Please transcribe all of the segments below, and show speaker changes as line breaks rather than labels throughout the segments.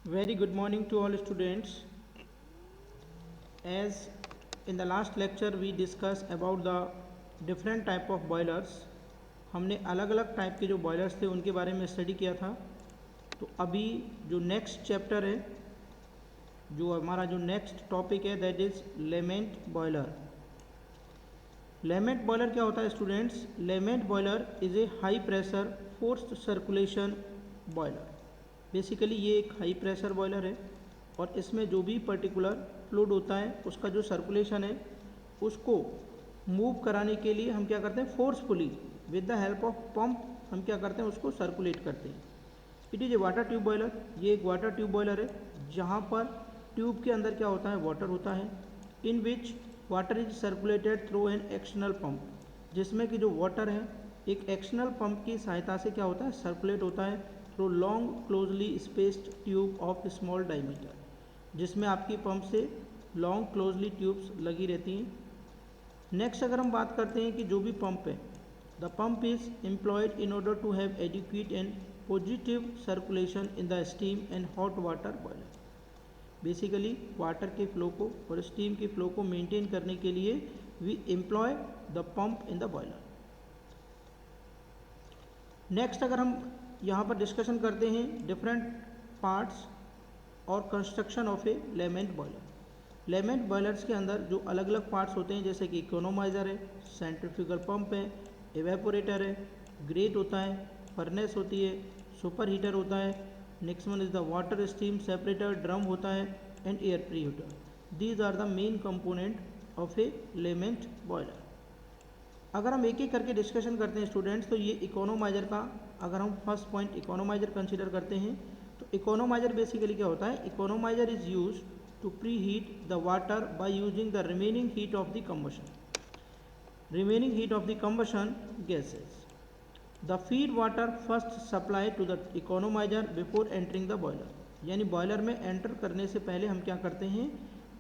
Very good morning to all students. As in the last lecture we discussed about the different type of boilers. हमने अलग अलग type के जो boilers थे उनके बारे में स्टडी किया था। तो अभी जो नेक्स्ट चैप्टर है, जो हमारा जो नेक्स्ट टॉपिक है that is Lamont boiler. Lamont boiler क्या होता है students? Lamont boiler is a high pressure forced circulation boiler. Basically ये एक हाई प्रेशर बॉयलर है और इसमें जो भी पर्टिकुलर फ्लूइड होता है उसका जो सर्कुलेशन है उसको मूव कराने के लिए हम क्या करते हैं, forcefully with the help of pump हम क्या करते हैं, उसको सर्कुलेट करते हैं। It is a water tube boiler. ये एक वाटर ट्यूब बॉयलर है जहाँ पर ट्यूब के अंदर क्या होता है, वाटर होता है, in which water is circulated through an external pump, जिसमें कि जो वाटर है एक एक्सटर्नल पंप की सहायता से क्या होता है, सर्कुलेट होता है through long closely spaced tube of small diameter, जिसमें आपकी पंप से लॉन्ग क्लोजली ट्यूब्स लगी रहती हैं। नेक्स्ट अगर हम बात करते हैं कि जो भी पंप है, the pump is employed in order to have adequate and positive circulation in the steam and hot water boiler. Basically water के फ्लो को और स्टीम के फ्लो को मेंटेन करने के लिए we employ the pump in the boiler. Next अगर हम यहाँ पर डिस्कशन करते हैं डिफरेंट पार्ट्स और construction of a Lamont boiler. Lamont boilers के अंदर जो अलग अलग पार्ट्स होते हैं जैसे कि इकोनोमाइज़र है, सेंट्रीफ्यूगल पंप है, एवेपोरेटर है, ग्रेट होता है, फर्नेस होती है, सुपर हीटर होता है, next one is the water steam separator, drum होता है and air pre heater. These are the main component of a Lamont boiler. अगर हम एक एक करके डिस्कशन करते हैं स्टूडेंट्स, तो ये इकोनोमाइज़र का अगर हम फर्स्ट पॉइंट इकोनोमाइज़र कंसीडर करते हैं तो इकोनोमाइज़र बेसिकली क्या होता है, economiser is use to pre heat the water by using the remaining heat of the combustion gases. The feed water first supplied to the economizer before entering the boiler, यानी boiler में enter करने से पहले हम क्या करते हैं,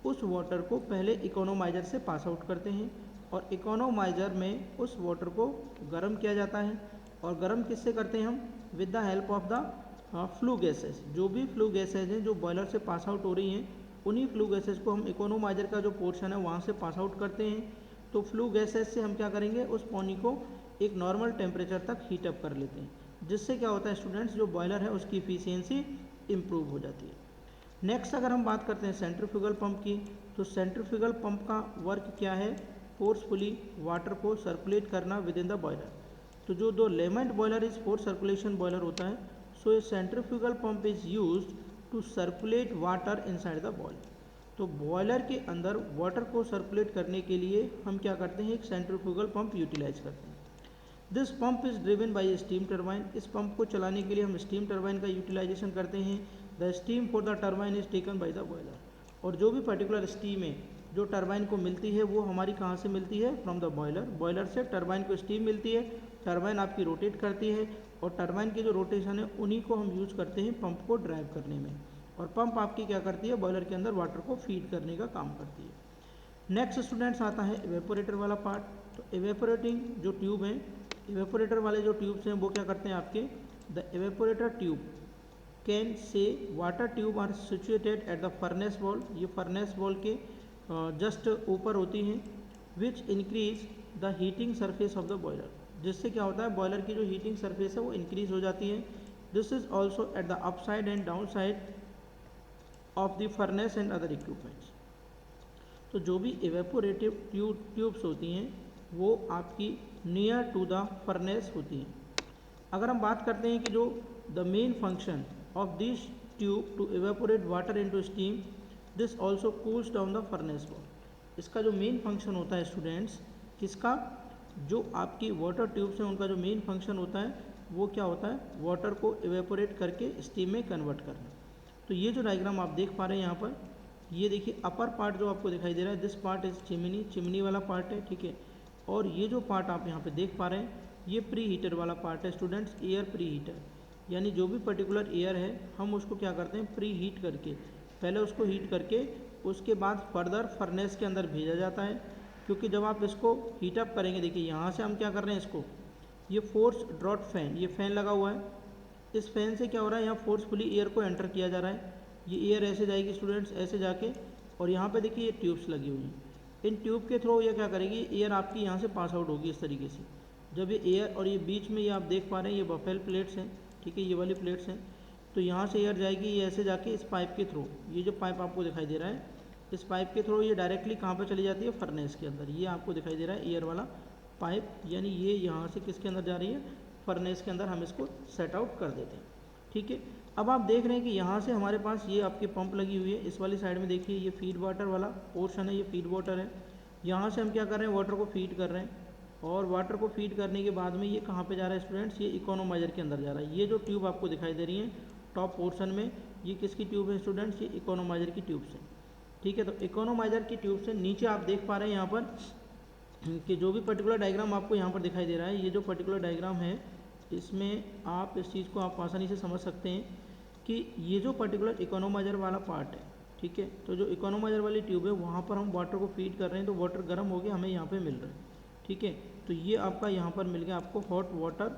उस वाटर को पहले इकोनोमाइज़र से पास आउट करते हैं और इकोनोमाइज़र में उस वाटर को गर्म किया जाता है। और गर्म किससे करते हैं हम, with the help of the flue gases. जो भी फ्लू गैसेज हैं जो बॉयलर से पास आउट हो रही हैं, उन्हीं फ्लू गैसेस को हम इकोनोमाइज़र का जो पोर्शन है वहाँ से पास आउट करते हैं। तो फ्लू गैसेस से हम क्या करेंगे, उस पानी को एक नॉर्मल टेम्परेचर तक हीट अप कर लेते हैं, जिससे क्या होता है स्टूडेंट्स, जो बॉयलर है उसकी इफिशियंसी इम्प्रूव हो जाती है। नेक्स्ट अगर हम बात करते हैं सेंट्रीफ्यूगल पंप की, तो सेंट्रीफ्यूगल पंप का वर्क क्या है, फोर्सफुली वाटर को सर्कुलेट करना विद इन द बॉयलर। तो जो दो Lamont boiler is force circulation boiler होता है, so a centrifugal pump is use to circulate water inside the boiler. तो बॉयलर के अंदर वाटर को सर्कुलेट करने के लिए हम क्या करते हैं, एक सेंट्रीफ्यूगल पंप यूटिलाइज करते हैं। This pump is driven by steam turbine. इस पंप को चलाने के लिए हम स्टीम टर्बाइन का यूटिलाइजेशन करते हैं। The steam for the turbine is taken by the boiler. और जो भी पर्टिकुलर स्टीम है जो टर्बाइन को मिलती है वो हमारी कहाँ से मिलती है, फ्रॉम द बॉयलर। बॉयलर से टर्बाइन को स्टीम मिलती है, टर्बाइन आपकी रोटेट करती है और टर्बाइन की जो रोटेशन है उन्हीं को हम यूज़ करते हैं पंप को ड्राइव करने में। और पंप आपकी क्या करती है, बॉयलर के अंदर वाटर को फीड करने का काम करती है। नेक्स्ट स्टूडेंट्स आता है एवेपोरेटर वाला पार्ट। तो एवेपोरेटिंग जो ट्यूब है, एवेपोरेटर वाले जो ट्यूब्स हैं वो क्या करते हैं आपके, द एवेपोरेटर ट्यूब कैन से water tube are situated at the furnace wall. ये फर्नेस वॉल के जस्ट ऊपर होती हैं, which increase the heating surface of the boiler, जिससे क्या होता है बॉयलर की जो हीटिंग सरफेस है वो इंक्रीज हो जाती है। This is also at the upside and down side of the furnace and other equipments. तो जो भी एवेपोरेटिव ट्यूब्स होती हैं वो आपकी नियर टू द फर्नेस होती हैं। अगर हम बात करते हैं कि जो the main function of this tube to evaporate water into steam, this also cools down the furnace wall. इसका जो मेन फंक्शन होता है स्टूडेंट्स, किसका, जो आपकी वाटर ट्यूब्स हैं उनका जो मेन फंक्शन होता है वो क्या होता है, वाटर को एवेपोरेट करके स्टीम में कन्वर्ट करना। तो ये जो डायग्राम आप देख पा रहे हैं यहाँ पर, ये देखिए अपर पार्ट जो आपको दिखाई दे रहा है, this part is chimney, chimney वाला पार्ट है, ठीक है। और ये जो पार्ट आप यहाँ पे देख पा रहे हैं ये प्री हीटर वाला पार्ट है स्टूडेंट्स, एयर प्री हीटर। यानी जो भी पर्टिकुलर एयर है हम उसको क्या करते हैं, प्री हीट करके, पहले उसको हीट करके उसके बाद फर्दर फर्नेस के अंदर भेजा जाता है। क्योंकि जब आप इसको हीटअप करेंगे, देखिए यहाँ से हम क्या कर रहे हैं इसको, ये फोर्स ड्रॉट फैन, ये फैन लगा हुआ है, इस फैन से क्या हो रहा है, यहाँ फोर्सफुली एयर को एंटर किया जा रहा है ये एयर ऐसे जाएगी स्टूडेंट्स, ऐसे जाके, और यहाँ पे देखिए ये ट्यूब्स लगी हुई हैं। इन ट्यूब के थ्रू ये क्या करेगी, एयर आपकी यहाँ से पास आउट होगी इस तरीके से। जब ये एयर, और ये बीच में ये आप देख पा रहे हैं ये बफेल प्लेट्स हैं, ठीक है, ये वाली प्लेट्स हैं। तो यहाँ से एयर जाएगी, ये ऐसे जाके इस पाइप के थ्रू, ये जो पाइप आपको दिखाई दे रहा है, इस पाइप के थ्रू ये डायरेक्टली कहाँ पे चली जाती है, फर्नेस के अंदर। ये आपको दिखाई दे रहा है एयर वाला पाइप, यानी ये यहाँ से किसके अंदर जा रही है, फर्नेस के अंदर हम इसको सेट आउट कर देते हैं, ठीक है। अब आप देख रहे हैं कि यहाँ से हमारे पास ये आपकी पंप लगी हुई है, इस वाली साइड में देखिए ये फीड वाटर वाला पोर्शन है, ये फीड वाटर है। यहाँ से हम क्या कर रहे हैं, वाटर को फीड कर रहे हैं, और वाटर को फीड करने के बाद में ये कहाँ पे जा रहा है स्टूडेंट्स, ये इकोनोमाइजर के अंदर जा रहा है। ये जो ट्यूब आपको दिखाई दे रही है टॉप पोर्शन में, ये किसकी ट्यूब है स्टूडेंट्स, ये इकोनोमाइजर की ट्यूब से, ठीक है। तो इकोनोमाइजर की ट्यूब से नीचे आप देख पा रहे हैं यहाँ पर कि जो भी पर्टिकुलर डायग्राम आपको यहाँ पर दिखाई दे रहा है, ये जो पर्टिकुलर डायग्राम है इसमें आप इस चीज़ को आप आसानी से समझ सकते हैं कि ये जो पर्टिकुलर इकोनोमाइजर वाला पार्ट है, ठीक है, तो जो इकोनोमाइजर वाली ट्यूब है वहाँ पर हम वाटर को फीड कर रहे हैं, तो वाटर गर्म हो गया, हमें यहाँ पे मिल रहा है, ठीक है। तो ये आपका यहाँ पर मिल गया आपको हॉट वाटर,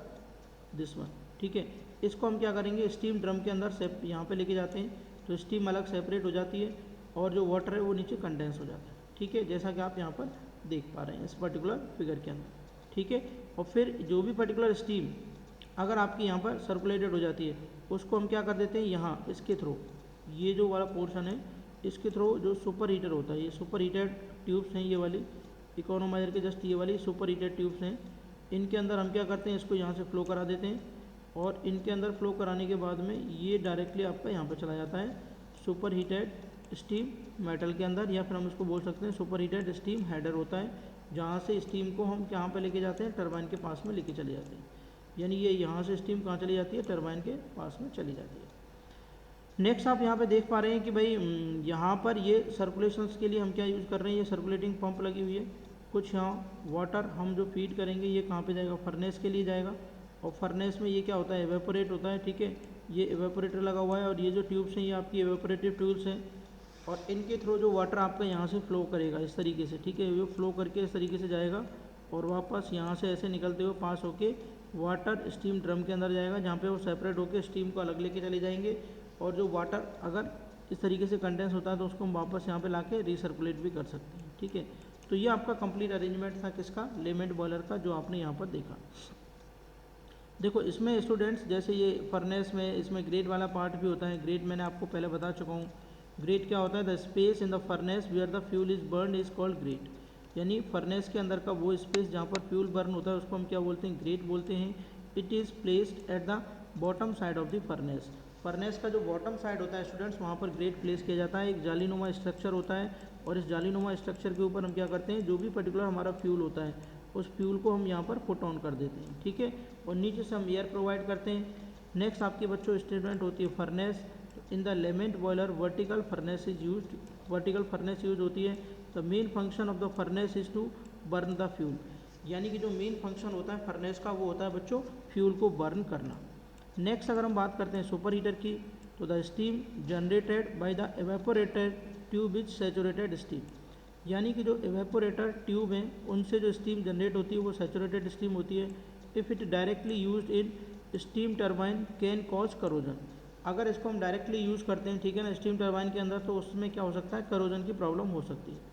दिस वन, ठीक है। इसको हम क्या करेंगे, स्टीम ड्रम के अंदर यहाँ पे लेके जाते हैं, तो स्टीम अलग सेपरेट हो जाती है, और जो वाटर है वो नीचे कंडेंस हो जाता है, ठीक है, जैसा कि आप यहाँ पर देख पा रहे हैं इस पर्टिकुलर फिगर के अंदर, ठीक है। और फिर जो भी पर्टिकुलर स्टीम अगर आपकी यहाँ पर सर्कुलेटेड हो जाती है, उसको हम क्या कर देते हैं, यहाँ इसके थ्रू, ये जो वाला पोर्शन है इसके थ्रू जो सुपर हीटर होता है, ये सुपर हीटेड ट्यूब्स हैं, ये वाली इकोनोमाइजर के जस्ट ये वाली सुपर हीटेड ट्यूब्स हैं, इनके अंदर हम क्या करते हैं, इसको यहाँ से फ्लो करा देते हैं, और इनके अंदर फ्लो कराने के बाद में ये डायरेक्टली आपका यहाँ पर चला जाता है सुपर हीटेड स्टीम मेटल के अंदर, या फिर हम इसको बोल सकते हैं सुपर हीटेड स्टीम हेडर होता है, जहाँ से स्टीम को हम कहाँ पे लेके जाते हैं, टरबाइन के पास में लेके चले जाते हैं। यानी ये यहाँ से स्टीम कहाँ चली जाती है, टरबाइन के पास में चली जाती है। नेक्स्ट आप यहाँ पे देख पा रहे हैं कि भाई यहाँ पर ये सर्कुलेशंस के लिए हम क्या यूज़ कर रहे हैं, ये सर्कुलेटिंग पंप लगी हुई है। कुछ यहाँ वाटर हम जो फीड करेंगे ये कहाँ पे जाएगा, फर्नेस के लिए जाएगा, और फर्नेस में ये क्या होता है, एवेपोरेट होता है, ठीक है। ये एवेपोरेटर लगा हुआ है, और ये जो ट्यूब्स हैं ये आपकी एवेपोरेटिव ट्यूब्स हैं, और इनके थ्रू जो वाटर आपका यहाँ से फ्लो करेगा इस तरीके से, ठीक है, ये फ्लो करके इस तरीके से जाएगा, और वापस यहाँ से ऐसे निकलते हुए पास होके वाटर स्टीम ड्रम के अंदर जाएगा, जहाँ पे वो सेपरेट होकर स्टीम को अलग लेके चले जाएंगे, और जो वाटर अगर इस तरीके से कंडेंस होता है तो उसको हम वापस यहाँ पे लाके रिसर्कुलेट भी कर सकते हैं, ठीक है। तो ये आपका कंप्लीट अरेंजमेंट था किसका, लेमेंट बॉयलर का, जो आपने यहाँ पर देखा। देखो इसमें स्टूडेंट्स जैसे ये फर्नेस में इसमें ग्रेट वाला पार्ट भी होता है। ग्रेट मैंने आपको पहले बता चुका हूँ। ग्रेट क्या होता है, the space in the furnace where the fuel is burn is called grate, यानी फर्नेस के अंदर का वो स्पेस जहाँ पर फ्यूल बर्न होता है उसको हम क्या बोलते हैं, ग्रेट बोलते हैं। It is placed at the bottom side of the furnace. Furnace का जो बॉटम साइड होता है स्टूडेंट्स, वहाँ पर ग्रेट प्लेस किया जाता है। एक जालीनुमा स्ट्रक्चर होता है, और इस जालीनुमा स्ट्रक्चर के ऊपर हम क्या करते हैं, जो भी पर्टिकुलर हमारा फ्यूल होता है उस फ्यूल को हम यहाँ पर पुट ऑन कर देते हैं, ठीक है, और नीचे से हम एयर प्रोवाइड करते हैं। नेक्स्ट आपके बच्चों स्टेटमेंट होती है furnace. In the Lamont boiler vertical furnace is used, vertical furnace use होती है। The main function of the furnace is to burn the fuel, यानी कि जो मेन फंक्शन होता है फर्नेस का वो होता है बच्चों फ्यूल को बर्न करना। नेक्स्ट अगर हम बात करते हैं सुपर हीटर की, तो the steam generated by the evaporated tube is saturated steam, यानी कि जो एवेपोरेटर ट्यूब हैं उनसे जो स्टीम जनरेट होती है वो सैचुरेटेड स्टीम होती है। If it directly used in steam turbine can cause corrosion, अगर इसको हम डायरेक्टली यूज़ करते हैं, ठीक है ना, स्टीम टरबाइन के अंदर, तो उसमें क्या हो सकता है, करोजन की प्रॉब्लम हो सकती है।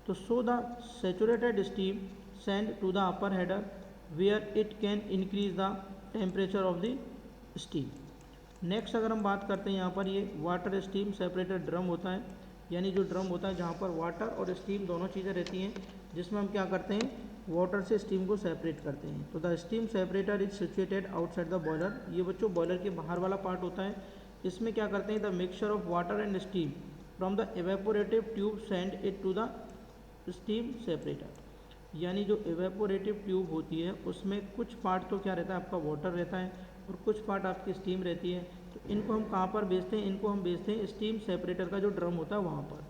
तो so the saturated steam send to the upper header where it can increase the temperature of the steam. Next अगर हम बात करते हैं यहाँ पर ये वाटर स्टीम सेपरेटेड ड्रम होता है, यानी जो ड्रम होता है जहाँ पर वाटर और स्टीम दोनों चीज़ें रहती हैं, जिसमें हम क्या करते हैं, वाटर से स्टीम को सेपरेट करते हैं। तो the steam separator is situated outside the boiler, ये बच्चों बॉयलर के बाहर वाला पार्ट होता है। इसमें क्या करते हैं, the mixture of water and steam from the evaporative tube send it to the steam separator, यानी जो एवेपोरेटिव ट्यूब होती है उसमें कुछ पार्ट तो क्या रहता है, आपका वाटर रहता है, और कुछ पार्ट आपकी स्टीम रहती है। तो इनको हम कहाँ पर बेचते हैं, इनको हम बेचते हैं स्टीम सेपरेटर का जो ड्रम होता है वहाँ पर,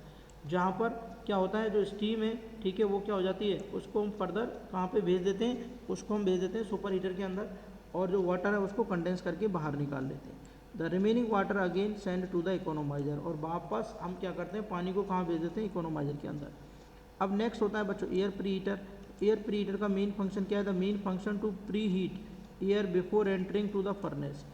जहाँ पर क्या होता है, जो स्टीम है, ठीक है, वो क्या हो जाती है, उसको हम फर्दर कहाँ पे भेज देते हैं, उसको हम भेज देते हैं सुपर हीटर के अंदर, और जो वाटर है उसको कंडेंस करके बाहर निकाल लेते हैं। The remaining water again send to the economiser, और वापस हम क्या करते हैं, पानी को कहाँ भेज देते हैं, इकोनोमाइजर के अंदर। अब नेक्स्ट होता है बच्चों air pre heater. Air pre heater का मेन फंक्शन क्या है, the main function to pre heat air before entering to the furnace,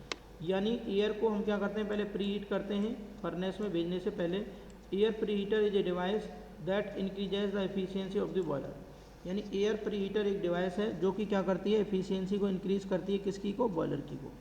यानी एयर को हम क्या करते हैं, पहले प्री हीट करते हैं फर्नेस में भेजने से पहले। Air pre heater is a device that increases the efficiency of the boiler. यानी एयर प्री हीटर एक डिवाइस है जो कि क्या करती है, एफिशिएंसी को इंक्रीज करती है, किसकी को, बॉयलर की को।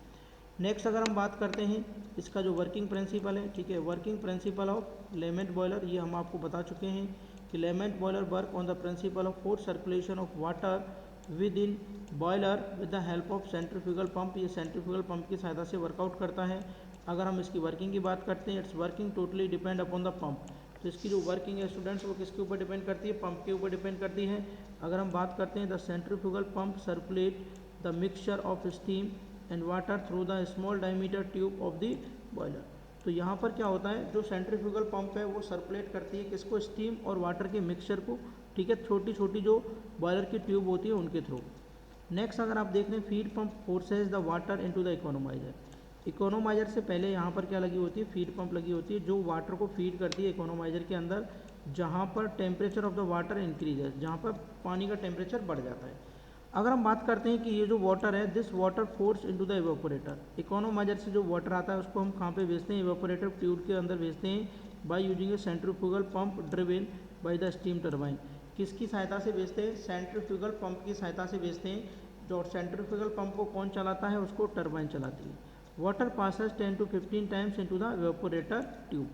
नेक्स्ट अगर हम बात करते हैं इसका जो वर्किंग प्रिंसिपल है, ठीक है, working principle of Lamont boiler, ये हम आपको बता चुके हैं कि Lamont boiler work on the principle of force circulation of water within boiler with the help of centrifugal pump. ये सेंट्रीफ्यूगल पंप की सहायता से वर्कआउट करता है। अगर हम इसकी वर्किंग की बात करते हैं, it's working totally depend upon the pump. तो इसकी जो वर्किंग है स्टूडेंट्स वो किसके ऊपर डिपेंड करती है, पंप के ऊपर डिपेंड करती है। अगर हम बात करते हैं the centrifugal pump circulate the mixture of steam and water through the small diameter tube of the boiler. तो यहाँ पर क्या होता है, जो सेंट्रीफ्यूगल पंप है वो सर्कुलेट करती है किसको, स्टीम और वाटर के मिक्सचर को, ठीक है, छोटी छोटी जो बॉयलर की ट्यूब होती है उनके थ्रू। नेक्स्ट अगर आप देख लें, feed pump forces the water into the economiser. Economiser से पहले यहाँ पर क्या लगी होती है, फीड पंप लगी होती है जो वाटर को फीड करती है इकोनोमाइजर के अंदर, जहाँ पर temperature of the water increase है, जहाँ पर पानी का टेम्परेचर बढ़ जाता है। अगर हम बात करते हैं कि ये जो वाटर है, this water force into the evaporator. Economiser से जो वाटर आता है उसको हम कहाँ पे भेजते हैं, इवेपोरेटर ट्यूब के अंदर भेजते हैं by using A centrifugal pump driven by the steam turbine. किसकी सहायता से भेजते हैं, सेंट्रीफ्यूगल पंप की सहायता से भेजते हैं। जो सेंट्रीफ्यूगल पंप को कौन चलाता है, उसको टरबाइन चलाती है। Water passes 10 to 15 times into the evaporator tube.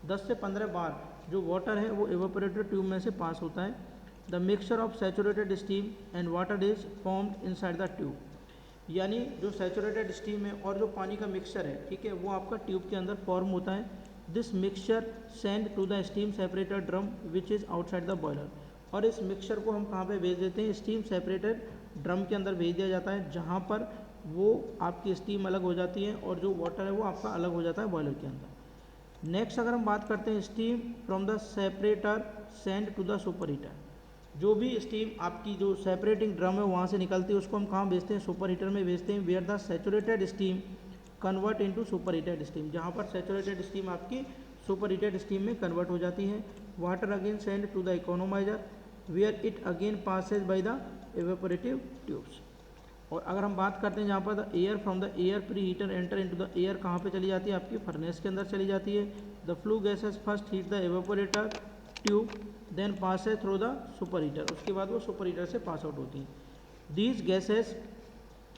10 से 15 बार जो वाटर है वो इवेपोरेटर ट्यूब में से पास होता है। The mixture of saturated steam and water is formed inside the tube. यानी जो सैचुरेटेड स्टीम है और जो पानी का मिक्सचर है, ठीक है, वो आपका ट्यूब के अंदर फॉर्म होता है। This mixture send to the steam separator drum which is outside the boiler. और इस मिक्सचर को हम कहाँ पे भेज देते हैं, स्टीम सेपरेटर ड्रम के अंदर भेज दिया जाता है, जहाँ पर वो आपकी स्टीम अलग हो जाती है और जो वाटर है वो आपका अलग हो जाता है बॉयलर के अंदर। नेक्स्ट अगर हम बात करते हैं, steam from the separator send to the super heater. जो भी स्टीम आपकी जो सेपरेटिंग ड्रम है वहाँ से निकलती है उसको हम कहाँ भेजते हैं, सुपर हीटर में भेजते हैं, where the saturated steam convert into super heated steam. जहाँ पर सैचुरेटेड स्टीम आपकी सुपर हीटेड स्टीम में कन्वर्ट हो जाती है। Water again send to the economiser where it again passes by the evaporative tubes. और अगर हम बात करते हैं जहाँ पर the air from the air pre heater enter into the air, कहाँ पे चली जाती है, आपकी फर्नेस के अंदर चली जाती है। The flue gases first heat the evaporator tube then pass है थ्रू द सुपर हीटर। उसके बाद वो सुपर हीटर से पास आउट होती हैं दीज गैसेस।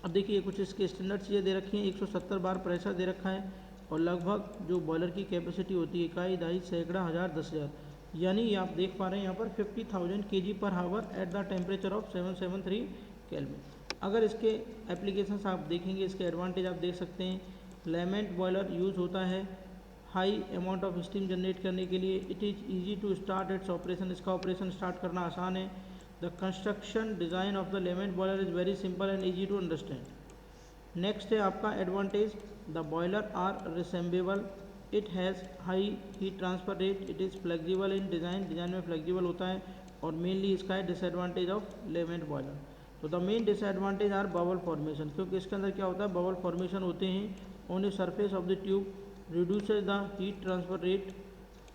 अब देखिए कुछ इसके स्टैंडर्ड चीज़ें दे रखी हैं, 170 बार प्रेशर दे रखा है और लगभग जो बॉयलर की कैपेसिटी होती है इकाई, दहाई, सैकड़ा, हज़ार, 10,000। यानी ये आप देख पा रहे हैं यहाँ पर 50,000 kg पर hour at the temperature of 773 kelvin. अगर इसके एप्लीकेशंस आप देखेंगे, इसके एडवांटेज आप देख सकते हैं। लेमेंट बॉयलर यूज़ होता है high amount of steam generate करने के लिए। It is easy to start its operation, इसका ऑपरेशन स्टार्ट करना आसान है। The construction design of the Lamont boiler is very simple and easy to understand. Next है आपका advantage, the boiler are resemble, it has high heat transfer rate, it is flexible in design, design में flexible होता है। और mainly इसका है disadvantage of Lamont boiler. तो the main disadvantage are bubble formation, क्योंकि इसके अंदर क्या होता है, बबल फॉर्मेशन होते हैं on the surface of the tube, reduces the heat transfer rate.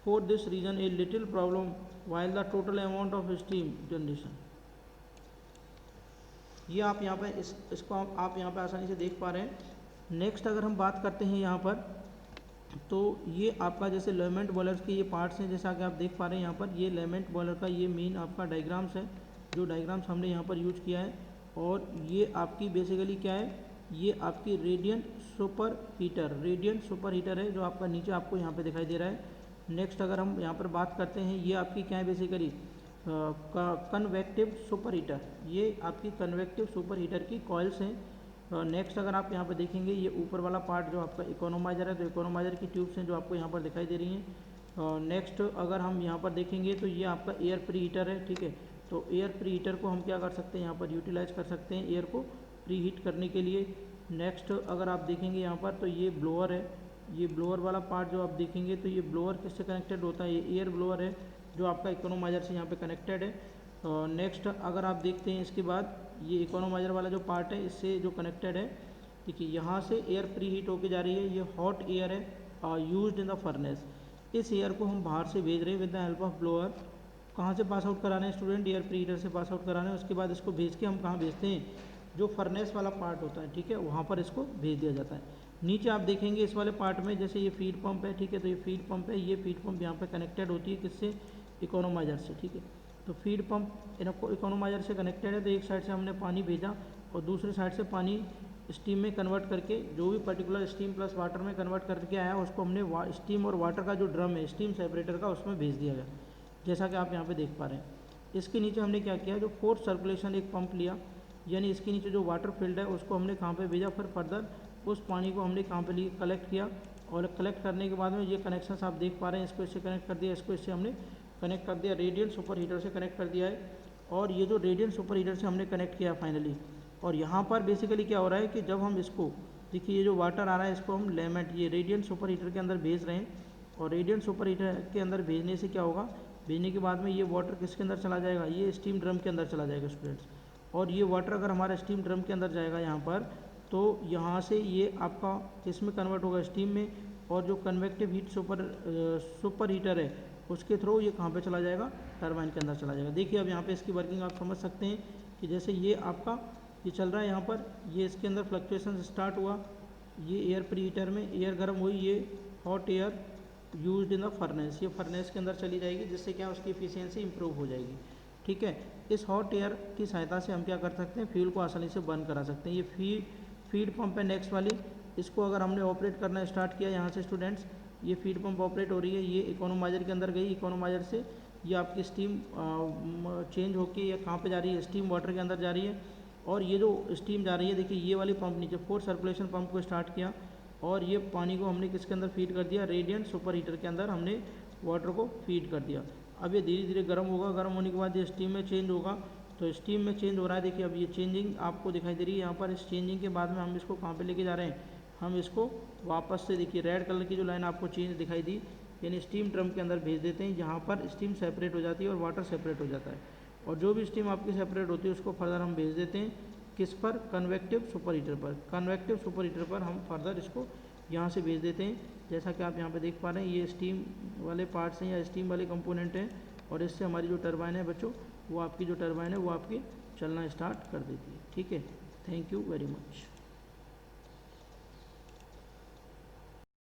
For this reason a little problem while the total amount of steam generation। ये आप यहाँ पे इसको आप यहाँ पे आसानी से देख पा रहे हैं। नेक्स्ट अगर हम बात करते हैं यहाँ पर, तो ये आपका जैसे लेमेंट बॉयलर्स के ये पार्ट्स हैं, जैसा कि आप देख पा रहे हैं यहाँ पर, ये लेमेंट बॉयलर का ये मेन आपका डायग्राम्स है, जो डायग्राम्स हमने यहाँ पर यूज किया है। और ये आपकी बेसिकली क्या है, ये आपकी रेडियंट सुपर हीटर है जो आपका नीचे आपको यहाँ पे दिखाई दे रहा है। नेक्स्ट अगर हम यहाँ पर बात करते हैं, ये आपकी क्या है बेसिकली कन्वेक्टिव सुपर हीटर, ये आपकी कन्वेक्टिव सुपर हीटर की कॉइल्स हैं। नेक्स्ट अगर आप यहाँ पे देखेंगे, ये ऊपर वाला पार्ट जो आपका इकोनोमाइजर है, तो इकोनोमाइजर की ट्यूब्स हैं जो आपको यहाँ पर दिखाई दे रही हैं। नेक्स्ट अगर हम यहाँ पर देखेंगे तो ये आपका एयर प्री हीटर है, ठीक है। तो एयर प्री हीटर को हम क्या कर सकते हैं, यहाँ पर यूटिलाइज कर सकते हैं एयर को प्री हीट करने के लिए। नेक्स्ट अगर आप देखेंगे यहाँ पर, तो ये ब्लोअर है, ये ब्लोअर वाला पार्ट जो आप देखेंगे, तो ये ब्लोअर किससे कनेक्टेड होता है, ये एयर ब्लोअर है जो आपका इकोनोमाइजर से यहाँ पे कनेक्टेड है। नेक्स्ट अगर आप देखते हैं इसके बाद, ये इकोनोमाइजर वाला जो पार्ट है इससे जो कनेक्टेड है, ठीक है, यहाँ से एयर प्री हीट होके जा रही है, ये हॉट एयर है यूज्ड इन द फर्नेस। इस एयर को हम बाहर से भेज रहे हैं with the help of blower. कहाँ से पास आउट कराना है स्टूडेंट, एयर प्री हीटर से पास आउट कराना है। उसके बाद इसको भेज के हम कहाँ भेजते हैं, जो फर्नेस वाला पार्ट होता है, ठीक है, वहाँ पर इसको भेज दिया जाता है। नीचे आप देखेंगे इस वाले पार्ट में जैसे ये फीड पंप है, ठीक है, तो ये फीड पंप है, ये फीड पंप यहाँ पे कनेक्टेड होती है किससे, इकोनोमाइजर से, ठीक है। तो फीड पंप इकोनोमाइजर से कनेक्टेड है, तो एक साइड से हमने पानी भेजा और दूसरी साइड से पानी स्टीम में कन्वर्ट करके, जो भी पर्टिकुलर स्टीम प्लस वाटर में कन्वर्ट करके आया उसको हमने स्टीम और वाटर का जो ड्रम है स्टीम सेपरेटर का, उसमें भेज दिया गया, जैसा कि आप यहाँ पे देख पा रहे हैं। इसके नीचे हमने क्या किया, जो फोर्स सर्कुलेशन एक पंप लिया, यानी इसके नीचे जो वाटर फील्ड है उसको हमने कहाँ पे भेजा, फिर फर्दर उस पानी को हमने कहाँ पे लिए कलेक्ट किया, और कलेक्ट करने के बाद में ये कनेक्शंस आप देख पा रहे हैं, इसको इससे कनेक्ट कर दिया, इसको इससे हमने कनेक्ट कर दिया, रेडियंट सुपर हीटर से कनेक्ट कर दिया है, और ये जो रेडियंट सुपर हीटर से हमने कनेक्ट किया फाइनली। और यहाँ पर बेसिकली क्या हो रहा है कि जब हम इसको, देखिए ये जो वाटर आ रहा है इसको हम लेमेंट, ये रेडियंट सुपर हीटर के अंदर भेज रहे हैं, और रेडियंट सुपर हीटर के अंदर भेजने से क्या होगा, भेजने के बाद में ये वाटर किसके अंदर चला जाएगा, ये स्टीम ड्रम के अंदर चला जाएगा स्टूडेंट्स। और ये वाटर अगर हमारा स्टीम ड्रम के अंदर जाएगा यहाँ पर, तो यहाँ से ये आपका किस में कन्वर्ट होगा, स्टीम में, और जो कन्वेक्टिव हीट सुपर हीटर है उसके थ्रू ये कहाँ पे चला जाएगा, टरबाइन के अंदर चला जाएगा। देखिए अब यहाँ पे इसकी वर्किंग आप समझ सकते हैं कि जैसे ये आपका ये चल रहा है यहाँ पर, ये इसके अंदर फ्लक्चुएशन स्टार्ट हुआ, ये एयर प्री हीटर में एयर गर्म हुई, ये hot air used in the furnace, ये फर्नेस के अंदर चली जाएगी, जिससे क्या उसकी इफिशियंसी इंप्रूव हो जाएगी, ठीक है। इस हॉट एयर की सहायता से हम क्या कर सकते हैं, फ्यूल को आसानी से बर्न करा सकते हैं। ये फीड पंप है नेक्स्ट वाली, इसको अगर हमने ऑपरेट करना स्टार्ट किया यहाँ से स्टूडेंट्स, ये फीड पंप ऑपरेट हो रही है, ये इकोनोमाइजर के अंदर गई, इकोनोमाइजर से ये आपकी स्टीम चेंज होके ये कहाँ पे जा रही है, स्टीम वाटर के अंदर जा रही है, और ये जो स्टीम जा रही है, देखिए ये वाली पंप नीचे फोर्स सर्कुलेशन पंप को स्टार्ट किया, और ये पानी को हमने किसके अंदर फीड कर दिया, रेडियंट सुपर हीटर के अंदर हमने वाटर को फीड कर दिया। अब ये धीरे धीरे गर्म होगा, गर्म होने के बाद ये स्टीम में चेंज होगा, तो स्टीम में चेंज हो रहा है, देखिए अब ये चेंजिंग आपको दिखाई दे रही है यहाँ पर। इस चेंजिंग के बाद में हम इसको कहाँ पे लेके जा रहे हैं, हम इसको वापस से, देखिए रेड कलर की जो लाइन आपको चेंज दिखाई दी, यानी स्टीम ड्रम के अंदर भेज देते हैं, जहाँ पर स्टीम सेपरेट हो जाती है और वाटर सेपरेट हो जाता है, और जो भी स्टीम आपकी सेपरेट होती है उसको फर्दर हम भेज देते हैं किस पर, कन्वेक्टिव सुपर हीटर पर। कन्वेक्टिव सुपर हीटर पर हम फर्दर इसको यहाँ से भेज देते हैं, जैसा कि आप यहाँ पे देख पा रहे हैं, ये स्टीम वाले पार्ट्स हैं या स्टीम वाले कंपोनेंट हैं, और इससे हमारी जो टरबाइन है बच्चों, वो आपकी जो टरबाइन है वो आपकी चलना स्टार्ट कर देती है, ठीक है। Thank you very much.